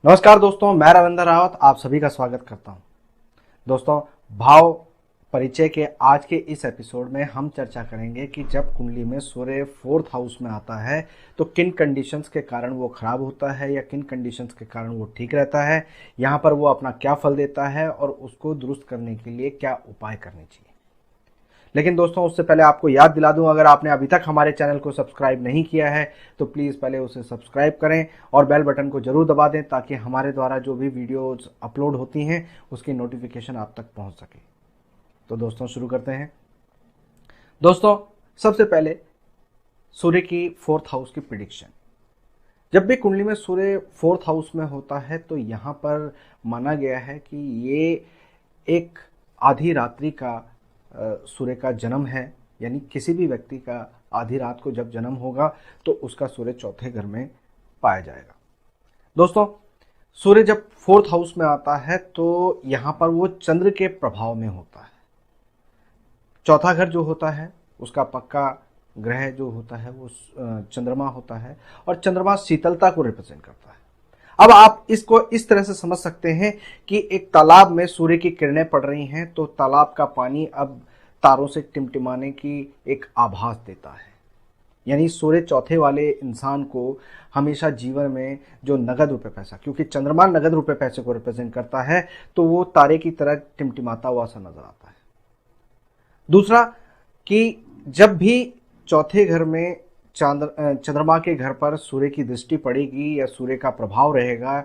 नमस्कार दोस्तों, मैं रविंद्र रावत आप सभी का स्वागत करता हूं। दोस्तों, भाव परिचय के आज के इस एपिसोड में हम चर्चा करेंगे कि जब कुंडली में सूर्य 4th हाउस में आता है तो किन कंडीशंस के कारण वो खराब होता है या किन कंडीशंस के कारण वो ठीक रहता है, यहाँ पर वो अपना क्या फल देता है और उसको दुरुस्त करने के लिए क्या उपाय करने चाहिए। लेकिन दोस्तों, उससे पहले आपको याद दिला दूं, अगर आपने अभी तक हमारे चैनल को सब्सक्राइब नहीं किया है तो प्लीज़ पहले उसे सब्सक्राइब करें और बेल बटन को जरूर दबा दें ताकि हमारे द्वारा जो भी वीडियोज अपलोड होती हैं उसकी नोटिफिकेशन आप तक पहुंच सके। तो दोस्तों, शुरू करते हैं। दोस्तों, सबसे पहले सूर्य की 4th हाउस की प्रिडिक्शन। जब भी कुंडली में सूर्य 4th हाउस में होता है तो यहाँ पर माना गया है कि ये एक आधी रात्रि का सूर्य का जन्म है, यानी किसी भी व्यक्ति का आधी रात को जब जन्म होगा तो उसका सूर्य चौथे घर में पाया जाएगा। दोस्तों, सूर्य जब 4th हाउस में आता है तो यहाँ पर वो चंद्र के प्रभाव में होता है। चौथा घर जो होता है उसका पक्का ग्रह जो होता है वो चंद्रमा होता है और चंद्रमा शीतलता को रिप्रेजेंट करता है। अब आप इसको इस तरह से समझ सकते हैं कि एक तालाब में सूर्य की किरणें पड़ रही हैं तो तालाब का पानी अब तारों से टिमटिमाने की एक आभास देता है। यानी सूर्य चौथे वाले इंसान को हमेशा जीवन में जो नगद रुपए पैसा, क्योंकि चंद्रमा नगद रुपए पैसे को रिप्रेजेंट करता है, तो वो तारे की तरह टिमटिमाता हुआ सा नजर आता है। दूसरा कि जब भी चौथे घर में चंद्रमा के घर पर सूर्य की दृष्टि पड़ेगी या सूर्य का प्रभाव रहेगा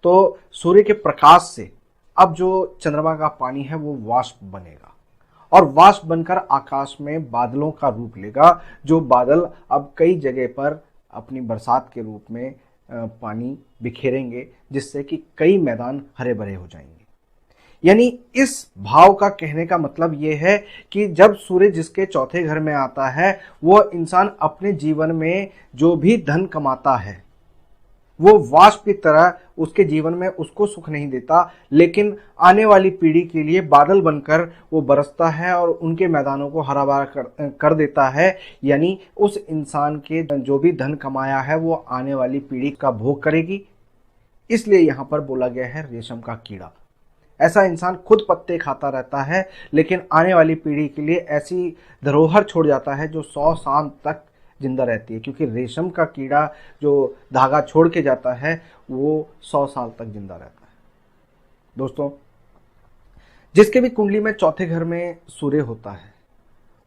तो सूर्य के प्रकाश से अब जो चंद्रमा का पानी है वो वाष्प बनेगा और वाष्प बनकर आकाश में बादलों का रूप लेगा, जो बादल अब कई जगह पर अपनी बरसात के रूप में पानी बिखेरेंगे, जिससे कि कई मैदान हरे भरे हो जाएंगे। यानी इस भाव का कहने का मतलब यह है कि जब सूर्य जिसके चौथे घर में आता है वो इंसान अपने जीवन में जो भी धन कमाता है वो वाष्प की तरह उसके जीवन में उसको सुख नहीं देता, लेकिन आने वाली पीढ़ी के लिए बादल बनकर वो बरसता है और उनके मैदानों को हरा भरा कर देता है। यानी उस इंसान के जो भी धन कमाया है वो आने वाली पीढ़ी का भोग करेगी। इसलिए यहाँ पर बोला गया है रेशम का कीड़ा। ऐसा इंसान खुद पत्ते खाता रहता है लेकिन आने वाली पीढ़ी के लिए ऐसी धरोहर छोड़ जाता है जो 100 साल तक जिंदा रहती है, क्योंकि रेशम का कीड़ा जो धागा छोड़ के जाता है वो 100 साल तक जिंदा रहता है। दोस्तों, जिसके भी कुंडली में चौथे घर में सूर्य होता है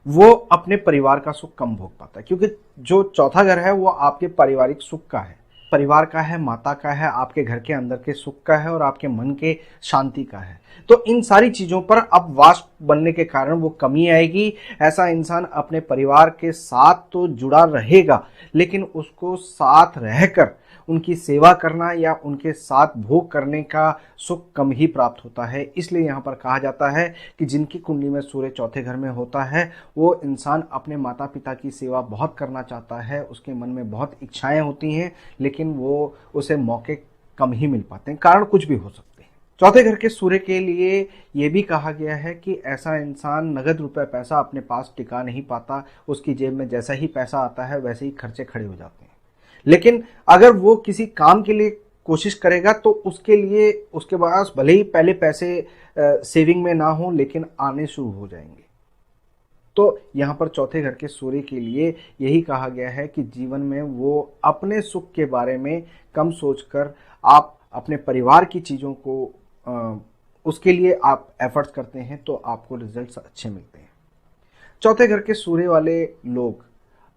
वो अपने परिवार का सुख कम भोग पाता है, क्योंकि जो चौथा घर है वो आपके पारिवारिक सुख का है, परिवार का है, माता का है, आपके घर के अंदर के सुख का है और आपके मन के शांति का है। तो इन सारी चीजों पर अब वाष्प बनने के कारण वो कमी आएगी। ऐसा इंसान अपने परिवार के साथ तो जुड़ा रहेगा लेकिन उसको साथ रहकर उनकी सेवा करना या उनके साथ भोग करने का सुख कम ही प्राप्त होता है। इसलिए यहाँ पर कहा जाता है कि जिनकी कुंडली में सूर्य चौथे घर में होता है वो इंसान अपने माता पिता की सेवा बहुत करना चाहता है, उसके मन में बहुत इच्छाएं होती हैं लेकिन वो उसे मौके कम ही मिल पाते हैं, कारण कुछ भी हो सकते हैं। चौथे घर के सूर्य के लिए ये भी कहा गया है कि ऐसा इंसान नगद रुपए पैसा अपने पास टिका नहीं पाता, उसकी जेब में जैसा ही पैसा आता है वैसे ही खर्चे खड़े हो जाते हैं। लेकिन अगर वो किसी काम के लिए कोशिश करेगा तो उसके लिए उसके पास भले ही पहले पैसे सेविंग में ना हो लेकिन आने शुरू हो जाएंगे। तो यहाँ पर चौथे घर के सूर्य के लिए यही कहा गया है कि जीवन में वो अपने सुख के बारे में कम सोचकर आप अपने परिवार की चीज़ों को उसके लिए आप एफर्ट्स करते हैं तो आपको रिजल्ट्स अच्छे मिलते हैं। चौथे घर के सूर्य वाले लोग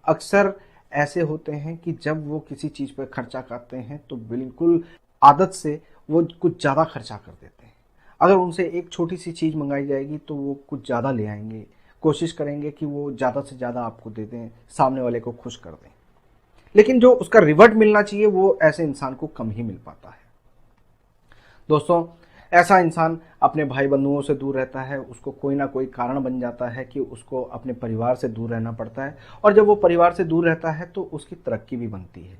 अक्सर ऐसे होते हैं कि जब वो किसी चीज़ पर खर्चा करते हैं तो बिल्कुल आदत से वो कुछ ज़्यादा खर्चा कर देते हैं। अगर उनसे एक छोटी सी चीज़ मंगाई जाएगी तो वो कुछ ज़्यादा ले आएंगे, कोशिश करेंगे कि वो ज़्यादा से ज़्यादा आपको दे दें, सामने वाले को खुश कर दें, लेकिन जो उसका रिवर्ट मिलना चाहिए वो ऐसे इंसान को कम ही मिल पाता है। दोस्तों, ऐसा इंसान अपने भाई बंधुओं से दूर रहता है, उसको कोई ना कोई कारण बन जाता है कि उसको अपने परिवार से दूर रहना पड़ता है और जब वो परिवार से दूर रहता है तो उसकी तरक्की भी बनती है।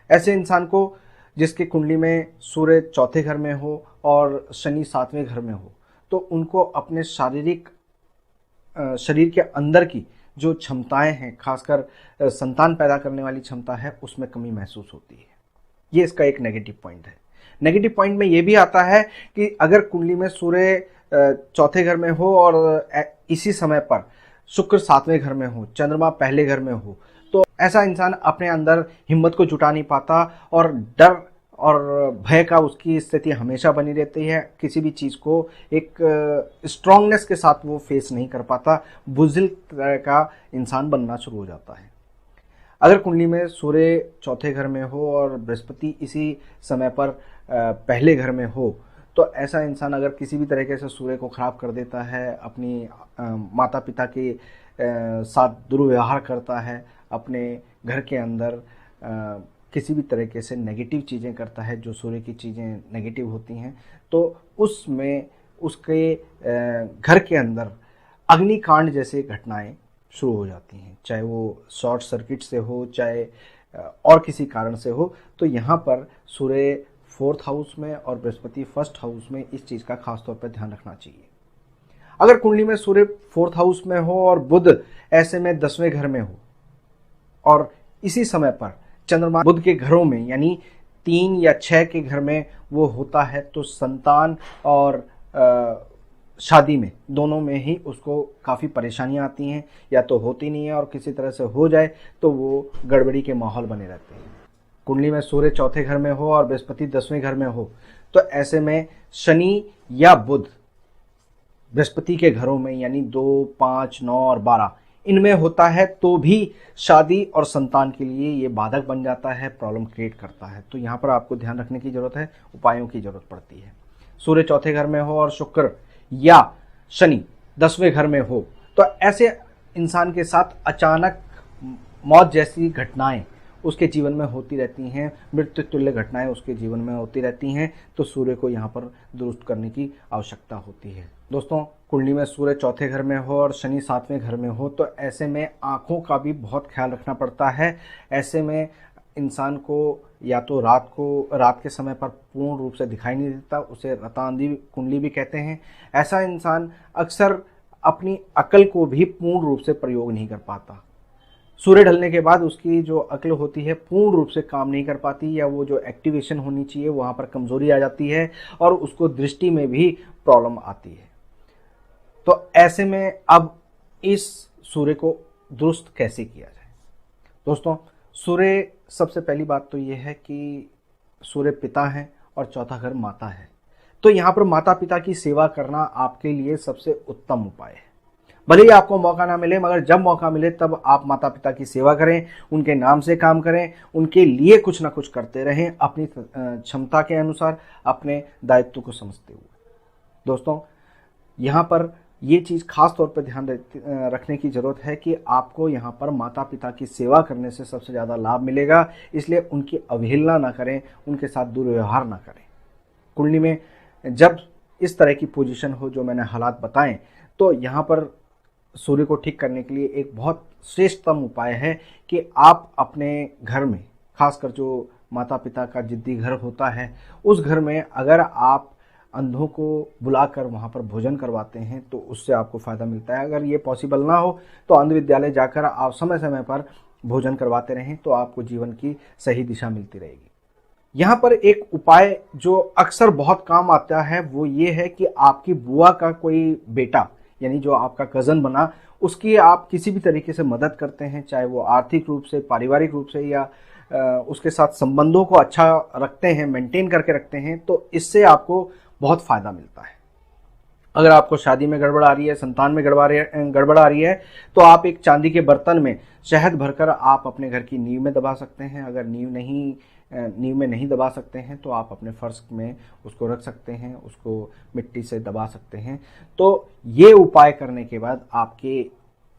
ऐसे इंसान को जिसकी कुंडली में सूर्य चौथे घर में हो और शनि 7वें घर में हो तो उनको अपने शरीर के अंदर की जो क्षमताएं हैं, खासकर संतान पैदा करने वाली क्षमता है, उसमें कमी महसूस होती है। ये इसका एक नेगेटिव पॉइंट है। नेगेटिव पॉइंट में ये भी आता है कि अगर कुंडली में सूर्य चौथे घर में हो और इसी समय पर शुक्र सातवें घर में हो, चंद्रमा पहले घर में हो, तो ऐसा इंसान अपने अंदर हिम्मत को जुटा नहीं पाता और डर और भय का उसकी स्थिति हमेशा बनी रहती है। किसी भी चीज़ को एक स्ट्रांगनेस के साथ वो फेस नहीं कर पाता, बुज़दिल तरह का इंसान बनना शुरू हो जाता है। अगर कुंडली में सूर्य चौथे घर में हो और बृहस्पति इसी समय पर पहले घर में हो, तो ऐसा इंसान अगर किसी भी तरीके से सूर्य को खराब कर देता है, अपनी माता पिता के साथ दुर्व्यवहार करता है, अपने घर के अंदर किसी भी तरीके से नेगेटिव चीज़ें करता है, जो सूर्य की चीज़ें नेगेटिव होती हैं, तो उसमें उसके घर के अंदर अग्निकांड जैसे घटनाएं शुरू हो जाती हैं, चाहे वो शॉर्ट सर्किट से हो, चाहे और किसी कारण से हो। तो यहाँ पर सूर्य 4th हाउस में और बृहस्पति 1st हाउस में इस चीज़ का खास तौर पर ध्यान रखना चाहिए। अगर कुंडली में सूर्य 4th हाउस में हो और बुध ऐसे में 10वें घर में हो और इसी समय पर चंद्रमा बुध के घरों में यानी 3 या 6 के घर में वो होता है, तो संतान और शादी में दोनों में ही उसको काफ़ी परेशानियां आती हैं, या तो होती नहीं है और किसी तरह से हो जाए तो वो गड़बड़ी के माहौल बने रहते हैं। कुंडली में सूर्य चौथे घर में हो और बृहस्पति 10वें घर में हो, तो ऐसे में शनि या बुध बृहस्पति के घरों में यानी 2, 5, 9 और 12 इनमें होता है, तो भी शादी और संतान के लिए ये बाधक बन जाता है, प्रॉब्लम क्रिएट करता है। तो यहाँ पर आपको ध्यान रखने की जरूरत है, उपायों की जरूरत पड़ती है। सूर्य चौथे घर में हो और शुक्र या शनि 10वें घर में हो, तो ऐसे इंसान के साथ अचानक मौत जैसी घटनाएं उसके जीवन में होती रहती हैं, मृत्यु तुल्य घटनाएं उसके जीवन में होती रहती हैं। तो सूर्य को यहाँ पर दुरुस्त करने की आवश्यकता होती है। दोस्तों, कुंडली में सूर्य चौथे घर में हो और शनि 7वें घर में हो, तो ऐसे में आँखों का भी बहुत ख्याल रखना पड़ता है। ऐसे में इंसान को या तो रात के समय पर पूर्ण रूप से दिखाई नहीं देता, उसे रतांधी कुंडली भी कहते हैं। ऐसा इंसान अक्सर अपनी अकल को भी पूर्ण रूप से प्रयोग नहीं कर पाता। सूर्य ढलने के बाद उसकी जो अक्ल होती है पूर्ण रूप से काम नहीं कर पाती, या वो जो एक्टिवेशन होनी चाहिए वहाँ पर कमजोरी आ जाती है और उसको दृष्टि में भी प्रॉब्लम आती है। तो ऐसे में अब इस सूर्य को दुरुस्त कैसे किया जाए? दोस्तों, सूर्य सबसे पहली बात तो ये है कि सूर्य पिता है और चौथा घर माता है, तो यहाँ पर माता पिता की सेवा करना आपके लिए सबसे उत्तम उपाय है। भले ही आपको मौका ना मिले, मगर जब मौका मिले तब आप माता पिता की सेवा करें, उनके नाम से काम करें, उनके लिए कुछ ना कुछ करते रहें, अपनी क्षमता के अनुसार, अपने दायित्व को समझते हुए। दोस्तों, यहाँ पर ये चीज़ खास तौर पर ध्यान रखने की ज़रूरत है कि आपको यहाँ पर माता पिता की सेवा करने से सबसे ज़्यादा लाभ मिलेगा, इसलिए उनकी अवहेलना ना करें, उनके साथ दुर्व्यवहार ना करें। कुंडली में जब इस तरह की पोजीशन हो जो मैंने हालात बताएं, तो यहाँ पर सूर्य को ठीक करने के लिए एक बहुत श्रेष्ठतम उपाय है कि आप अपने घर में, खासकर जो माता पिता का जिद्दी घर होता है, उस घर में अगर आप अंधों को बुलाकर वहाँ पर भोजन करवाते हैं तो उससे आपको फ़ायदा मिलता है। अगर ये पॉसिबल ना हो तो अंध विद्यालय जाकर आप समय समय पर भोजन करवाते रहें, तो आपको जीवन की सही दिशा मिलती रहेगी। यहाँ पर एक उपाय जो अक्सर बहुत काम आता है वो ये है कि आपकी बुआ का कोई बेटा, यानी जो आपका कज़न बना, उसकी आप किसी भी तरीके से मदद करते हैं, चाहे वो आर्थिक रूप से, पारिवारिक रूप से, या उसके साथ संबंधों को अच्छा रखते हैं, मेंटेन करके रखते हैं, तो इससे आपको बहुत फ़ायदा मिलता है। अगर आपको शादी में गड़बड़ आ रही है, संतान में गड़बड़ आ रही है, तो आप एक चांदी के बर्तन में शहद भरकर आप अपने घर की नींव में दबा सकते हैं। अगर नींव में नहीं दबा सकते हैं तो आप अपने फर्श में उसको रख सकते हैं, उसको मिट्टी से दबा सकते हैं। तो ये उपाय करने के बाद आपके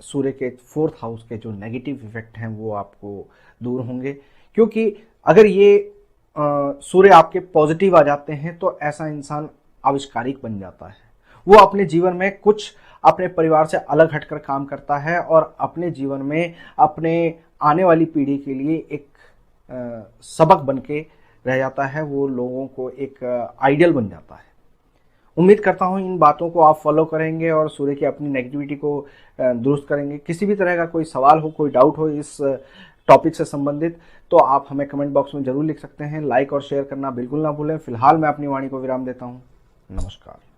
सूर्य के 4th हाउस के जो नेगेटिव इफेक्ट हैं वो आपको दूर होंगे, क्योंकि अगर ये सूर्य आपके पॉजिटिव आ जाते हैं तो ऐसा इंसान आविष्कारिक बन जाता है। वो अपने जीवन में कुछ अपने परिवार से अलग हटकर काम करता है और अपने जीवन में अपने आने वाली पीढ़ी के लिए एक सबक बन के रह जाता है। वो लोगों को एक आइडियल बन जाता है। उम्मीद करता हूँ इन बातों को आप फॉलो करेंगे और सूर्य की अपनी नेगेटिविटी को दुरुस्त करेंगे। किसी भी तरह का कोई सवाल हो, कोई डाउट हो इस टॉपिक से संबंधित, तो आप हमें कमेंट बॉक्स में जरूर लिख सकते हैं। लाइक और शेयर करना बिल्कुल ना भूलें। फिलहाल मैं अपनी वाणी को विराम देता हूं। नमस्कार।